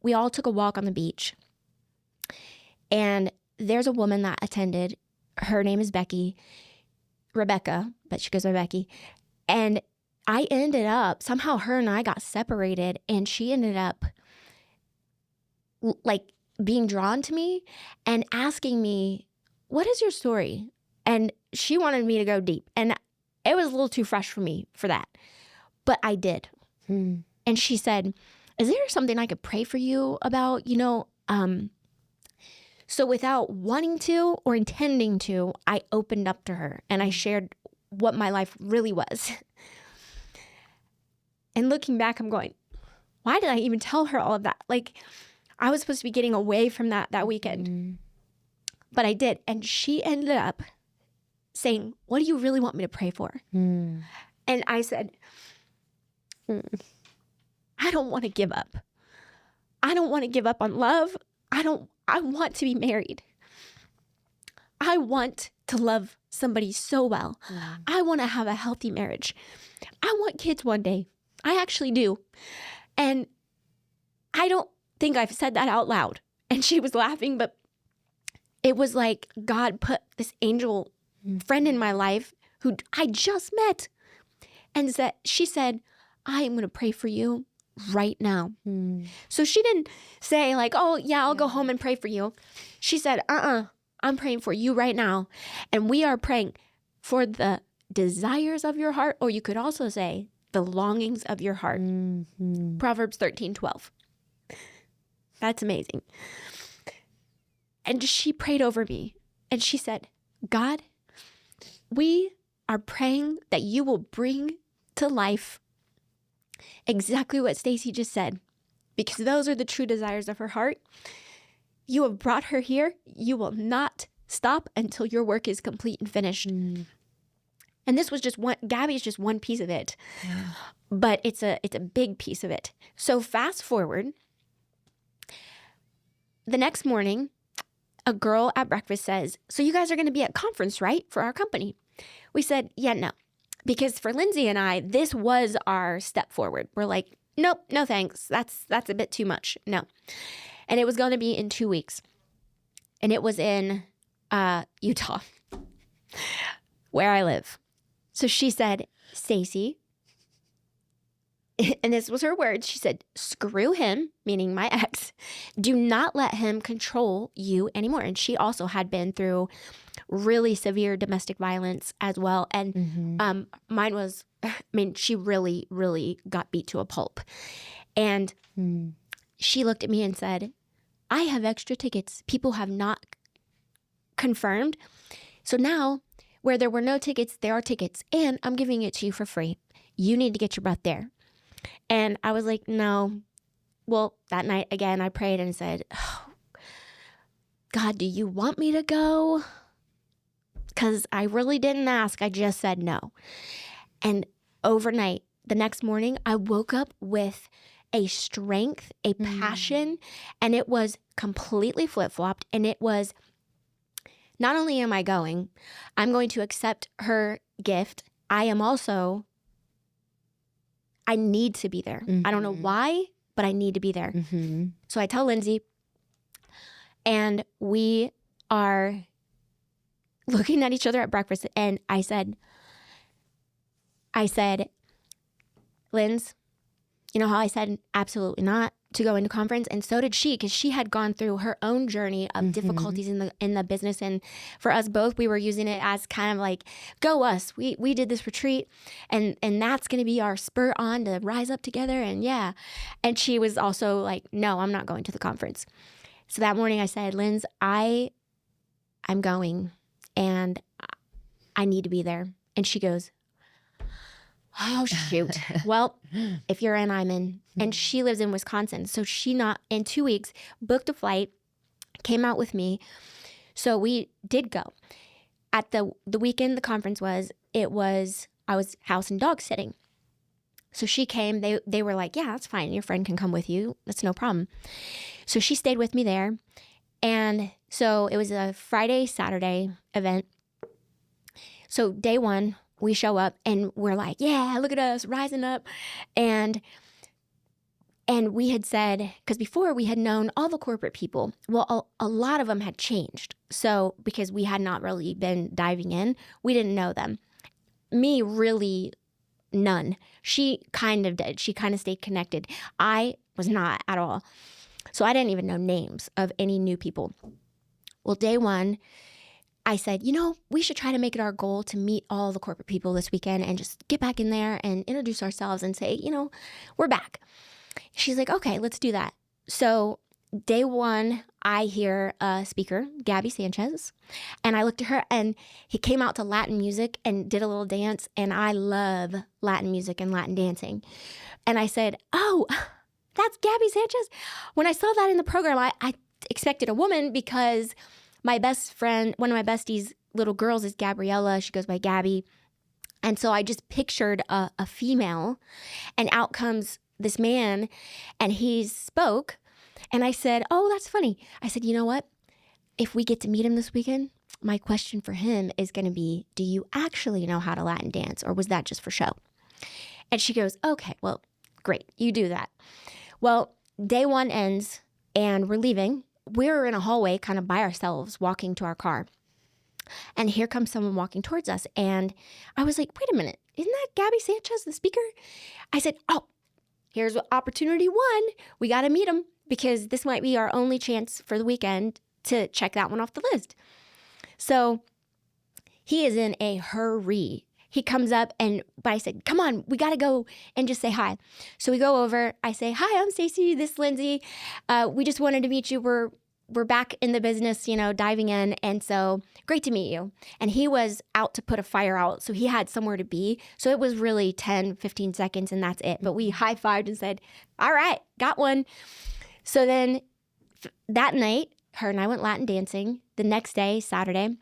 we all took a walk on the beach. And there's a woman that attended. Her name is Rebecca, but she goes by Becky. And I ended up, somehow her and I got separated, and she ended up like being drawn to me and asking me, what is your story? And she wanted me to go deep. And it was a little too fresh for me for that. But I did. And she said, is there something I could pray for you about? So without wanting to or intending to, I opened up to her and I shared what my life really was. And looking back, I'm going, why did I even tell her all of that? Like, I was supposed to be getting away from that weekend. But I did. And she ended up saying, what do you really want me to pray for? And I said, I don't want to give up. I don't want to give up on love. I want to be married. I want to love somebody so well. I want to have a healthy marriage. I want kids one day. I actually do. And I don't think I've said that out loud. And she was laughing, but it was like God put this angel friend in my life who I just met. And she said, I am going to pray for you right now. So she didn't say like, oh yeah, I'll go home and pray for you. She said, I'm praying for you right now. And we are praying for the desires of your heart, or you could also say the longings of your heart. Proverbs 13:12. That's amazing. And she prayed over me and she said, God, we are praying that you will bring to life exactly what Stacey just said, because those are the true desires of her heart. You have brought her here. You will not stop until your work is complete and finished. And this was just one, Gabby's just one piece of it, but it's a big piece of it. So fast forward, the next morning, a girl at breakfast says, so you guys are going to be at conference, right? For our company. We said, yeah, no. Because for Lindsay and I, this was our step forward. We're like, nope, no thanks. That's a bit too much. No. And it was going to be in 2 weeks. And it was in Utah, where I live. So she said, Stacey, and this was her words, she said, screw him, meaning my ex. Do not let him control you anymore. And she also had been through really severe domestic violence as well. And mine was, she really, really got beat to a pulp. And she looked at me and said, I have extra tickets. People have not confirmed. So now, where there were no tickets, there are tickets. And I'm giving it to you for free. You need to get your butt there. And I was like, no. Well, that night, again, I prayed and said, oh, God, do you want me to go? Because I really didn't ask. I just said no. And overnight, the next morning, I woke up with a strength, a passion, and it was completely flip-flopped. And it was, not only am I going, I'm going to accept her gift. I need to be there. I don't know why, but I need to be there. So I tell Lindsay, and we are looking at each other at breakfast, and I said, Linz, you know how I said absolutely not to go into conference? And so did she, because she had gone through her own journey of difficulties in the business. And for us both, we were using it as kind of like, go us. We did this retreat, and that's going to be our spur on to rise up together. And yeah. And she was also like, no, I'm not going to the conference. So that morning I said, Linz, I'm going, and I need to be there. And she goes, oh, shoot. Well, if you're in, I'm in. And she lives in Wisconsin. So she in 2 weeks, booked a flight, came out with me. So we did go. At the weekend the conference was, I was house and dog sitting. So she came. They were like, yeah, that's fine. Your friend can come with you. That's no problem. So she stayed with me there. And so it was a Friday, Saturday event. So day one, we show up and we're like, yeah, look at us rising up. And we had said, because before we had known all the corporate people, well, a lot of them had changed. So because we had not really been diving in, we didn't know them. Me, really, none. She kind of did. She kind of stayed connected. I was not at all. So I didn't even know names of any new people. Well, day one, I said, we should try to make it our goal to meet all the corporate people this weekend and just get back in there and introduce ourselves and say, we're back. She's like, okay, let's do that. So day one, I hear a speaker, Gabby Sanchez, and I looked at her, and he came out to Latin music and did a little dance, and I love Latin music and Latin dancing. And I said, oh, that's Gabby Sanchez. When I saw that in the program, I expected a woman, because my best friend, one of my besties' little girls is Gabriella. She goes by Gabby. And so I just pictured a female, and out comes this man, and he spoke. And I said, oh, that's funny. I said, you know what? If we get to meet him this weekend, my question for him is going to be, do you actually know how to Latin dance, or was that just for show? And she goes, okay, well, great. You do that. Well, day one ends, and we're leaving. We're in a hallway kind of by ourselves, walking to our car. And here comes someone walking towards us. And I was like, wait a minute, isn't that Gabby Sanchez, the speaker? I said, oh, here's opportunity one. We got to meet him, because this might be our only chance for the weekend to check that one off the list. So he is in a hurry. He comes up, but I said, come on, we got to go and just say hi. So we go over. I say, hi, I'm Stacey. This is Lindsay. We just wanted to meet you. We're back in the business, diving in. And so great to meet you. And he was out to put a fire out. So he had somewhere to be. So it was really 10, 15 seconds, and that's it. But we high-fived and said, all right, got one. So then that night, her and I went Latin dancing. The next day, Saturday,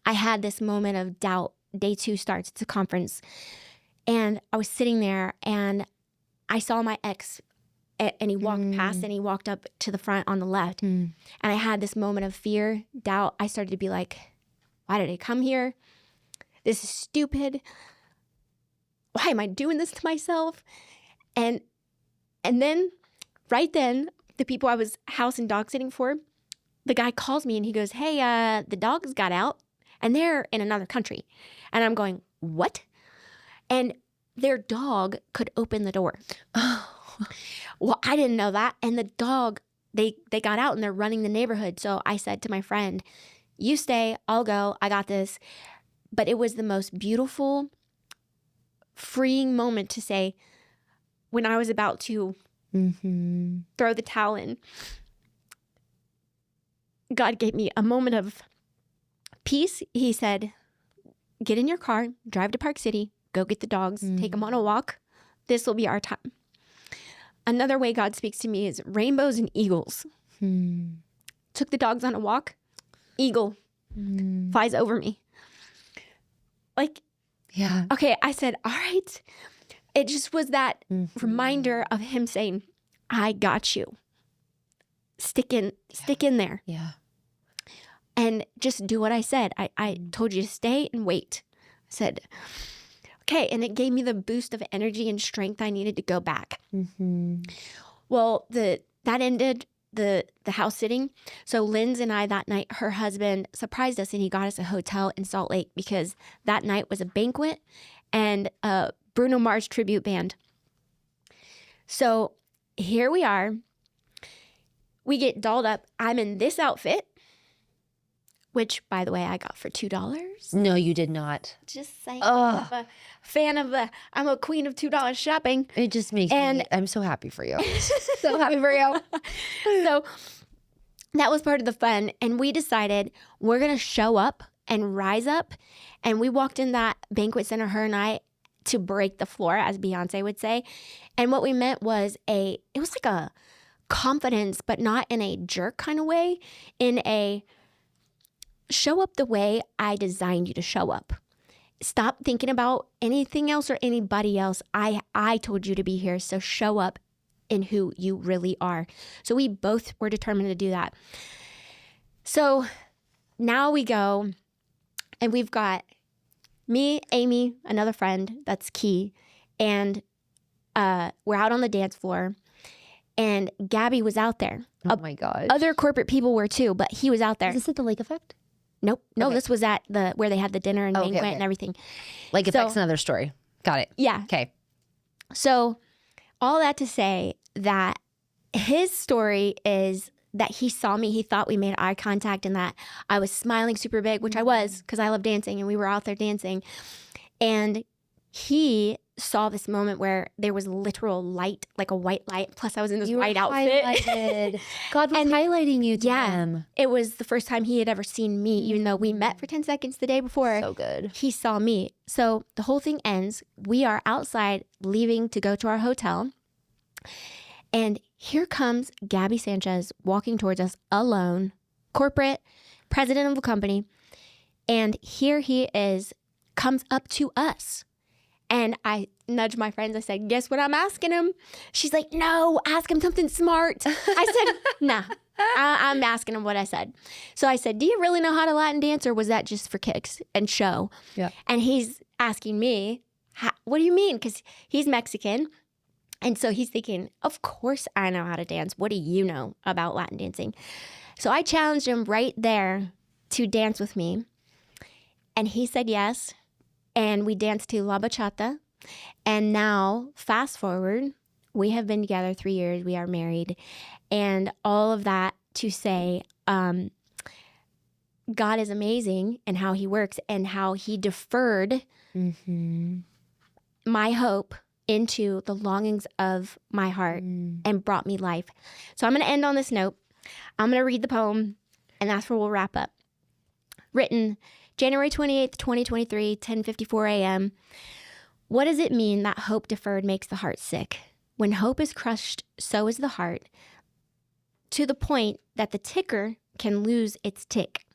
I had this moment of doubt. Day two starts. It's a conference. And I was sitting there, and I saw my ex, and he walked past, and he walked up to the front on the left. And I had this moment of fear, doubt. I started to be like, why did I come here? This is stupid. Why am I doing this to myself? And then, right then, the people I was house and dog sitting for, the guy calls me, and he goes, hey, the dogs got out, and they're in another country. And I'm going, what? And their dog could open the door. Well, I didn't know that. And the dog, they got out, and they're running the neighborhood. So I said to my friend, you stay, I'll go, I got this. But it was the most beautiful, freeing moment to say, when I was about to throw the towel in, God gave me a moment of peace. He said, get in your car, drive to Park City, go get the dogs, take them on a walk. This will be our time. Another way God speaks to me is rainbows and eagles. Took the dogs on a walk, eagle flies over me. Like, yeah. Okay, I said, all right. it just was that reminder of him saying, I got you. Stick in there. Yeah. And just do what I said. I told you to stay and wait. I said, okay. And it gave me the boost of energy and strength I needed to go back. Well, that ended the house sitting. So Lynn's and I that night, her husband surprised us and he got us a hotel in Salt Lake because that night was a banquet and a Bruno Mars tribute band. So here we are. We get dolled up. I'm in this outfit, which, by the way, I got for $2. No, you did not. Just saying. I'm a fan of I'm a queen of $2 shopping. It just makes me, I'm so happy for you. So happy for you. So that was part of the fun. And we decided we're going to show up and rise up. And we walked in that banquet center, her and I, to break the floor, as Beyonce would say. And what we meant was it was like a confidence, but not in a jerk kind of way, in a show up the way I designed you to show up. Stop thinking about anything else or anybody else. I told you to be here, so show up in who you really are. So we both were determined to do that. So now we go, and we've got me, Amy, another friend, that's Key, and we're out on the dance floor. And Gabby was out there. Oh my God. Other corporate people were too, but he was out there. Is this at the Lake Effect? Nope. No, Okay. This was at where they had the dinner and banquet and everything. Like Effect's another story. Got it. Yeah. Okay. So all that to say that his story is that he saw me, he thought we made eye contact and that I was smiling super big, which I was because I love dancing and we were out there dancing. And he saw this moment where there was literal light, like a white light. Plus I was in this white outfit. Highlighted. God was highlighting you to him. It was the first time he had ever seen me, even though we met for 10 seconds the day before. So good. He saw me. So the whole thing ends. We are outside leaving to go to our hotel. And here comes Gabby Sanchez walking towards us alone, corporate, president of the company. And here he is, comes up to us. And I nudged my friends. I said, guess what I'm asking him? She's like, no, ask him something smart. I said, nah, I'm asking him what I said. So I said, do you really know how to Latin dance or was that just for kicks and show? Yeah. And he's asking me, what do you mean? Because he's Mexican. And so he's thinking, of course I know how to dance. What do you know about Latin dancing? So I challenged him right there to dance with me. And he said yes. And we danced to La Bachata. And now, fast forward, we have been together 3 years. We are married. And all of that to say, God is amazing and how he works and how he deferred my hope into the longings of my heart and brought me life. So I'm going to end on this note. I'm going to read the poem, and that's where we'll wrap up. Written January 28th, 2023, 10:54 a.m. What does it mean that hope deferred makes the heart sick? When hope is crushed, so is the heart, to the point that the ticker can lose its tick.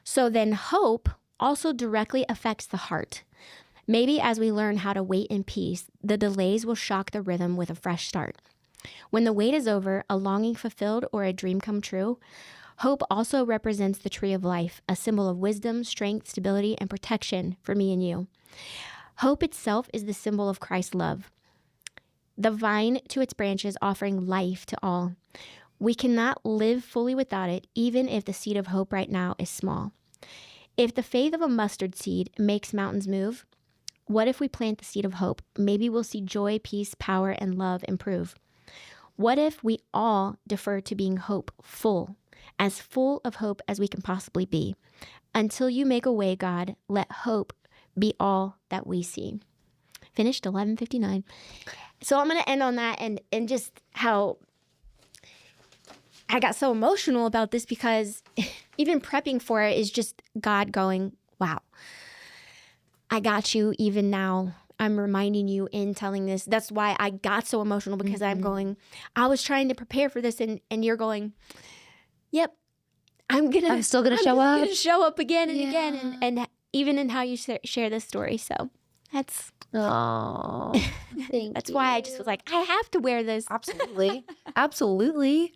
So then hope also directly affects the heart. Maybe as we learn how to wait in peace, the delays will shock the rhythm with a fresh start. When the wait is over, a longing fulfilled or a dream come true, hope also represents the tree of life, a symbol of wisdom, strength, stability, and protection for me and you. Hope itself is the symbol of Christ's love, the vine to its branches offering life to all. We cannot live fully without it, even if the seed of hope right now is small. If the faith of a mustard seed makes mountains move, what if we plant the seed of hope? Maybe we'll see joy, peace, power, and love improve. What if we all defer to being hopeful, as full of hope as we can possibly be? Until you make a way, God, let hope be all that we see. Finished 11:59. So I'm going to end on that and just how I got so emotional about this because even prepping for it is just God going, wow, I got you even now. I'm reminding you in telling this. That's why I got so emotional because I'm going, I was trying to prepare for this and you're going, yep, I'm still gonna show up. Show up again and again and even in how you share this story. So That's Oh, thank that's why I just was like, I have to wear this. Absolutely. Absolutely.